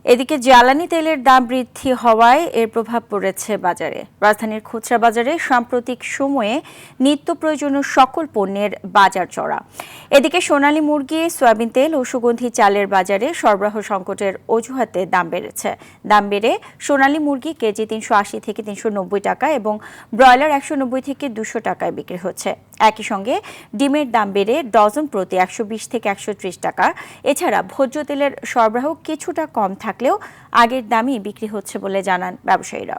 এদিকে জ্বালানি তেলের দাম বৃদ্ধি হওয়ায় এর প্রভাব পড়েছে বাজারে। রাজধানীর খুচরা বাজারে সাম্প্রতিক সময়ে নিত্য প্রয়োজনীয় সকল পণ্যের বাজার চড়া। এদিকে সোনালী মুরগি, সয়াবিন তেল ও সুগন্ধি চালের বাজারে সরবরাহ সংকটের অজুহাতে দাম বেড়েছে। দাম বেড়ে সোনালী মুরগি কেজি ৩৮০ থেকে ৩৯০ টাকা এবং ব্রয়লার ১৯০ থেকে ২০০ টাকায় বিক্রি হচ্ছে। একই সঙ্গে ডিমের দাম বেড়ে ডজন প্রতি ১২০ থেকে ১৩০ টাকা। এছাড়া ভোজ্য তেলের সরবরাহ কিছুটা কম থাকলেও আগের দামই বিক্রি হচ্ছে বলে জানান ব্যবসায়ীরা।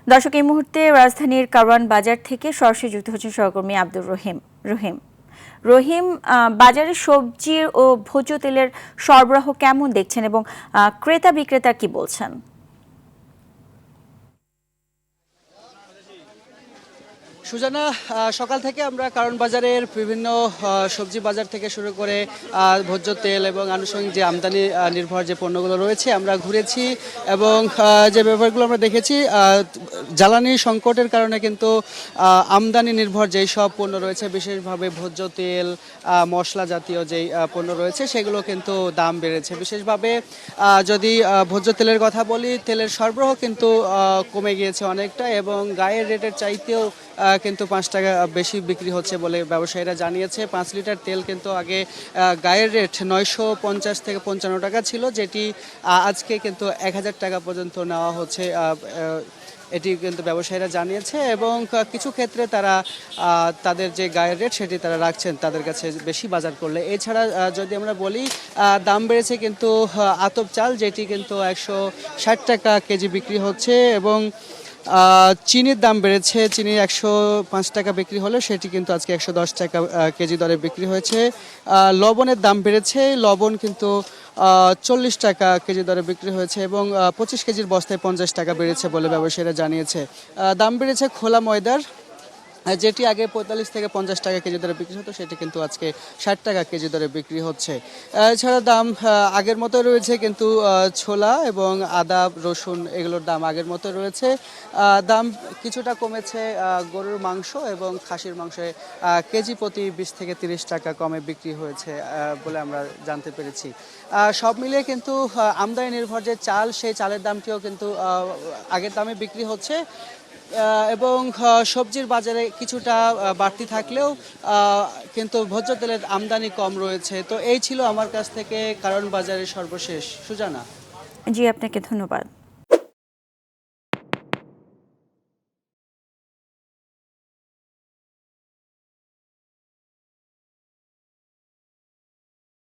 দর্শক, এই মুহূর্তে রাজধানীর কারওয়ান বাজার থেকে সরাসরি যুক্ত হচ্ছেন সহকর্মী আব্দুর রহিম। বাজারে সবজি ও ভোজ্য তেলের সরবরাহ কেমন দেখছেন এবং ক্রেতা বিক্রেতা কি বলছেন? সুজানা, সকাল থেকে আমরা কারণ বাজারের বিভিন্ন সবজি বাজার থেকে শুরু করে ভোজ্য তেল এবং আনুষঙ্গিক যে আমদানি নির্ভর যে পণ্যগুলো রয়েছে আমরা ঘুরেছি এবং যে ব্যাপারগুলো আমরা দেখেছি, জ্বালানি সংকটের কারণে কিন্তু আমদানি নির্ভর যেই সব পণ্য রয়েছে, বিশেষভাবে ভোজ্য তেল, মশলা জাতীয় যেই পণ্য রয়েছে সেগুলো কিন্তু দাম বেড়েছে। বিশেষভাবে যদি ভোজ্য তেলের কথা বলি, তেলের সরবরাহ কিন্তু কমে গিয়েছে অনেকটা এবং গায়ের রেটের চাইতেও কিন্তু ৫ টাকা বেশি বিক্রি হচ্ছে বলে ব্যবসায়ীরা জানিয়েছে। ৫ লিটার তেল কিন্তু আগে গায়ের রেট ৯৫০ থেকে ৫৫ টাকা ছিল, যেটি আজকে কিন্তু ১০০০ টাকা পর্যন্ত নেওয়া হচ্ছে, এটি কিন্তু ব্যবসায়ীরা জানিয়েছে এবং কিছু ক্ষেত্রে তারা তাদের যে গায়ের রেট সেটি তারা রাখছেন তাদের কাছে বেশি বাজার করলে। এছাড়া যদি আমরা বলি, দাম বেড়েছে কিন্তু আতপ চাল, যেটি কিন্তু ১৬০ টাকা কেজি বিক্রি হচ্ছে এবং চিনির দাম বেড়েছে। চিনি ১০৫ টাকা বিক্রি হলে সেটি কিন্তু আজকে ১১০ টাকা কেজি দরে বিক্রি হয়েছে। লবণের দাম বেড়েছে, লবণ কিন্তু ৪০ টাকা কেজি দরে বিক্রি হয়েছে এবং ২৫ কেজির বস্তায় ৫০ টাকা বেড়েছে বলে ব্যবসায়ীরা জানিয়েছে। দাম বেড়েছে খোলা ময়দার, যেটি আগে ৪৫ থেকে ৫০ টাকা কেজি দরে বিক্রি হতো, সেটি কিন্তু আজকে ৬০ টাকা কেজি দরে বিক্রি হচ্ছে। এছাড়া দাম আগের মতো রয়েছে, কিন্তু ছোলা এবং আদা, রসুন এগুলোর দাম আগের মতো রয়েছে। দাম কিছুটা কমেছে গরুর মাংস এবং খাসির মাংসে কেজি প্রতি ২০ থেকে ৩০ টাকা কমে বিক্রি হয়েছে বলে আমরা জানতে পেরেছি। সব মিলিয়ে কিন্তু আমদানি নির্ভর যে চাল, সেই চালের দামটিও কিন্তু আগের দামে বিক্রি হচ্ছে এবং সবজির বাজারে কিছুটা বাড়তি থাকলেও কিন্তু ভোজ্য তেলের আমদানি কম রয়েছে। তো এই ছিল আমার কাছ থেকে কারণ বাজারের সর্বশেষ। সুজানা। জি, আপনাকে ধন্যবাদ।